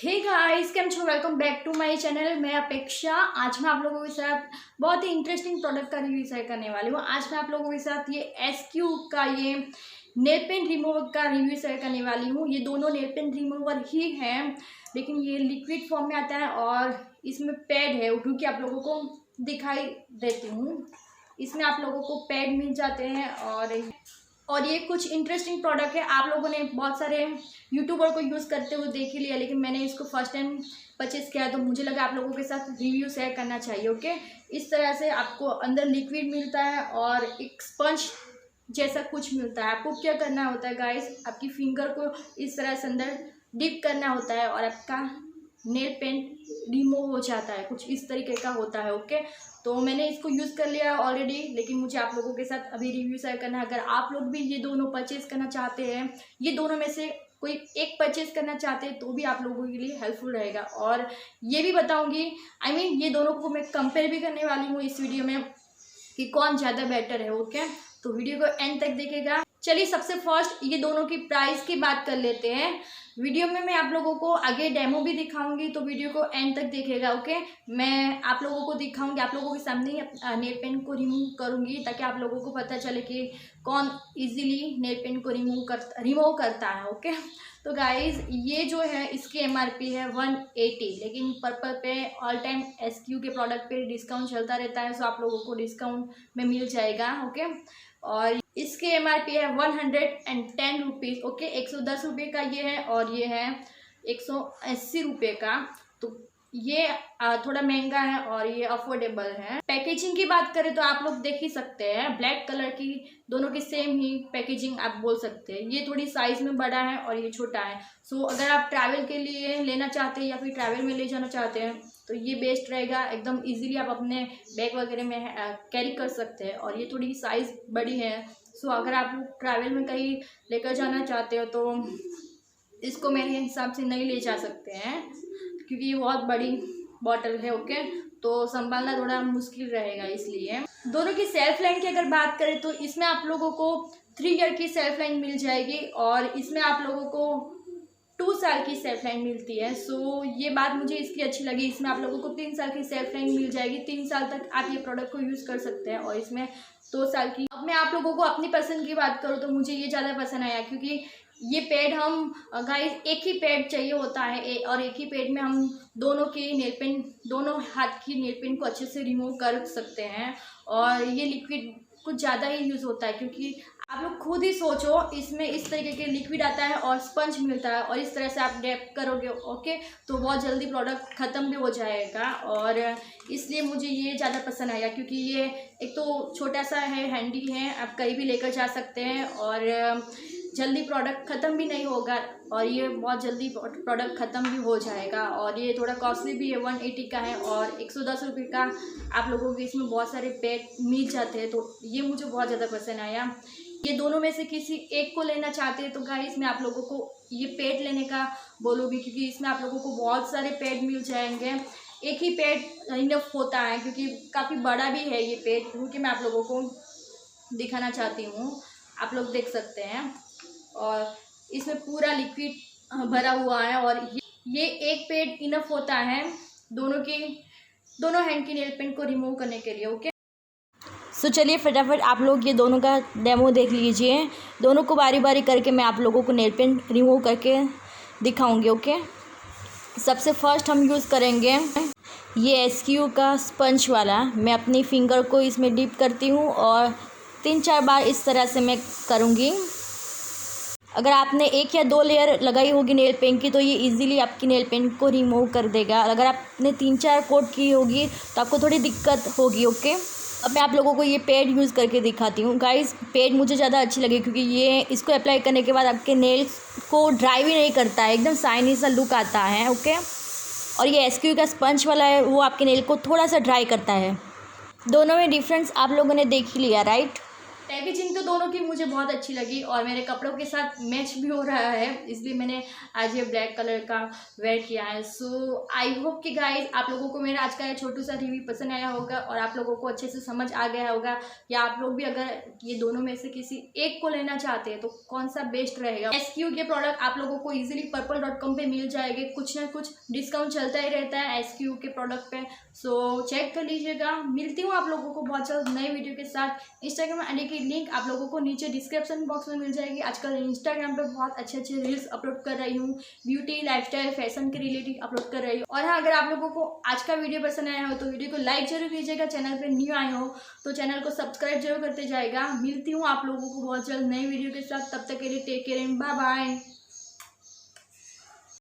हे guys, कैम छो, welcome back to my channel. मैं अपेक्षा। आज मैं आप लोगों के साथ बहुत ही इंटरेस्टिंग प्रोडक्ट का रिव्यू शेयर करने वाली हूँ। आज मैं आप लोगों के साथ ये SQ का ये नेल पेंट रिमूवर का रिव्यू शेयर करने वाली हूँ। ये दोनों नेल पेंट रिमूवर ही हैं, लेकिन ये लिक्विड फॉर्म में आता है और इसमें पैड है, क्योंकि आप लोगों को दिखाई देती हूँ। इसमें आप लोगों को पैड मिल जाते हैं और ये कुछ इंटरेस्टिंग प्रोडक्ट है। आप लोगों ने बहुत सारे यूट्यूबर को यूज़ करते हुए देख ही लिया, लेकिन मैंने इसको फर्स्ट टाइम परचेस किया तो मुझे लगा आप लोगों के साथ रिव्यू शेयर करना चाहिए। ओके, इस तरह से आपको अंदर लिक्विड मिलता है और एक स्पंज जैसा कुछ मिलता है। आपको क्या करना होता है गाइस, आपकी फिंगर को इस तरह से अंदर डिप करना होता है और आपका नेल पेंट रिमूव हो जाता है। कुछ इस तरीके का होता है। ओके, तो मैंने इसको यूज़ कर लिया ऑलरेडी, लेकिन मुझे आप लोगों के साथ अभी रिव्यू शेयर करना है। अगर आप लोग भी ये दोनों परचेज़ करना चाहते हैं, ये दोनों में से कोई एक परचेज़ करना चाहते हैं, तो भी आप लोगों के लिए हेल्पफुल रहेगा। और ये भी बताऊंगी, ये दोनों को मैं कंपेयर भी करने वाली हूँ इस वीडियो में कि कौन ज़्यादा बेटर है। ओके, तो वीडियो को एंड तक देखेगा। चलिए, सबसे फर्स्ट ये दोनों की प्राइस की बात कर लेते हैं। वीडियो में मैं आप लोगों को आगे डेमो भी दिखाऊंगी, तो वीडियो को एंड तक देखेगा। ओके, मैं आप लोगों को दिखाऊंगी, आप लोगों के सामने ही नेल पेंट को रिमूव करूंगी, ताकि आप लोगों को पता चले कि कौन इजीली नेल पेंट को रिमूव करता है। ओके, तो गाइज ये जो है इसकी MRP है 180, लेकिन पर्पल पे ऑल टाइम SQ के प्रोडक्ट पे डिस्काउंट चलता रहता है, सो आप लोगों को डिस्काउंट में मिल जाएगा। ओके, और इसके MRP है 110 रुपीज़। ओके, 110 रुपये का ये है और ये है 180 रुपये का। तो ये थोड़ा महंगा है और ये अफोर्डेबल है। पैकेजिंग की बात करें तो आप लोग देख ही सकते हैं, ब्लैक कलर की दोनों की सेम ही पैकेजिंग आप बोल सकते हैं। ये थोड़ी साइज में बड़ा है और ये छोटा है। सो अगर आप ट्रैवल के लिए लेना चाहते हैं या फिर ट्रैवल में ले जाना चाहते हैं तो ये बेस्ट रहेगा। एकदम इजीली आप अपने बैग वगैरह में कैरी कर सकते हैं। और ये थोड़ी साइज़ बड़ी है, सो अगर आप ट्रैवल में कहीं लेकर जाना चाहते हो तो इसको मेरे हिसाब से नहीं ले जा सकते हैं, क्योंकि ये बहुत बड़ी बॉटल है। ओके, तो संभालना थोड़ा मुश्किल रहेगा। इसलिए दोनों की सेल्फ लाइन की अगर बात करें तो इसमें आप लोगों को 3 ईयर की सेल्फ लाइन मिल जाएगी और इसमें आप लोगों को 2 साल की सेल्फ लाइन मिलती है। सो ये बात मुझे इसकी अच्छी लगी। इसमें आप लोगों को 3 साल की सेल्फ लाइन मिल जाएगी। 3 साल तक आप ये प्रोडक्ट को यूज़ कर सकते हैं और इसमें 2 साल की। अब मैं आप लोगों को अपनी पसंद की बात करूँ तो मुझे ये ज़्यादा पसंद आया, क्योंकि ये पैड हम गाइस एक ही पैड चाहिए होता है और एक ही पैड में हम दोनों हाथ की नेल पेंट को अच्छे से रिमूव कर सकते हैं। और ये लिक्विड कुछ ज़्यादा ही यूज़ होता है, क्योंकि आप लोग खुद ही सोचो, इसमें इस तरीके के लिक्विड आता है और स्पंज मिलता है और इस तरह से आप डैप करोगे। ओके, तो बहुत जल्दी प्रोडक्ट ख़त्म भी हो जाएगा और इसलिए मुझे ये ज़्यादा पसंद आया, क्योंकि ये एक तो छोटा सा है, हैंडी है, आप कहीं भी लेकर जा सकते हैं और जल्दी प्रोडक्ट ख़त्म भी नहीं होगा और ये बहुत जल्दी प्रोडक्ट ख़त्म भी हो जाएगा। और ये थोड़ा कॉस्टली भी है, 180 का है और 110 रुपये का आप लोगों के इसमें बहुत सारे पैड मिल जाते हैं। तो ये मुझे बहुत ज़्यादा पसंद आया। ये दोनों में से किसी एक को लेना चाहते हैं तो गाइस मैं आप लोगों को ये पैड लेने का बोलूँगी, क्योंकि इसमें आप लोगों को बहुत सारे पैड मिल जाएंगे। एक ही पैड इनफ होता है, क्योंकि काफ़ी बड़ा भी है ये पैड, क्योंकि मैं आप लोगों को दिखाना चाहती हूँ। आप लोग देख सकते हैं और इसमें पूरा लिक्विड भरा हुआ है और ये एक पैड इनफ होता है दोनों हैंड की नेल पेंट को रिमूव करने के लिए। ओके, सो चलिए फटाफट आप लोग ये दोनों का डेमो देख लीजिए। दोनों को बारी बारी करके मैं आप लोगों को नेल पेंट रिमूव करके दिखाऊंगी। ओके, सबसे फर्स्ट हम यूज़ करेंगे ये SQ का स्पंज वाला। मैं अपनी फिंगर को इसमें डिप करती हूँ और 3-4 बार इस तरह से मैं करूँगी। अगर आपने 1 या 2 लेयर लगाई होगी नेल पेंट की तो ये इजीली आपकी नेल पेंट को रिमूव कर देगा। अगर आपने 3-4 कोट की होगी तो आपको थोड़ी दिक्कत होगी। ओके, अब मैं आप लोगों को ये पैड यूज़ करके दिखाती हूँ। गाइस, पैड मुझे ज़्यादा अच्छी लगी, क्योंकि ये इसको अप्लाई करने के बाद आपके नेल्स को ड्राई भी नहीं करता है, एकदम शाइनी सा लुक आता है। ओके, और ये SQ का स्पंज वाला है, वो आपके नेल को थोड़ा सा ड्राई करता है। दोनों में डिफरेंस आप लोगों ने देख ही लिया, राइट। पैकेजिंग तो दोनों की मुझे बहुत अच्छी लगी और मेरे कपड़ों के साथ मैच भी हो रहा है, इसलिए मैंने आज ये ब्लैक कलर का वेयर किया है। सो आई होप कि गाइज आप लोगों को मेरा आज का ये छोटू सा रिव्यू पसंद आया होगा और आप लोगों को अच्छे से समझ आ गया होगा, या आप लोग भी अगर ये दोनों में से किसी एक को लेना चाहते हैं तो कौन सा बेस्ट रहेगा। SQ के प्रोडक्ट आप लोगों को इजीली purple.com पे मिल जाएंगे, कुछ ना कुछ डिस्काउंट चलता ही रहता है SQ के प्रोडक्ट पे, सो चेक कर लीजिएगा। मिलती हूँ आप लोगों को बहुत जल्द नए वीडियो के साथ। इंस्टाग्राम आईडी की लिंक आप लोगों को नीचे डिस्क्रिप्शन बॉक्स में मिल जाएगी। आजकल इंस्टाग्राम पे बहुत अच्छे अच्छे रील्स अपलोड कर रही हूँ, ब्यूटी लाइफस्टाइल फैशन के रिलेटेड अपलोड कर रही हूँ। और हाँ, अगर आप लोगों को आज का वीडियो पसंद आया हो तो वीडियो को लाइक जरूर कीजिएगा, चैनल पे न्यू आए हो तो चैनल को सब्सक्राइब जरूर करते जाएगा। मिलती हूँ आप लोगों को बहुत जल्द नई वीडियो के साथ, तब तक के लिए take care and bye bye.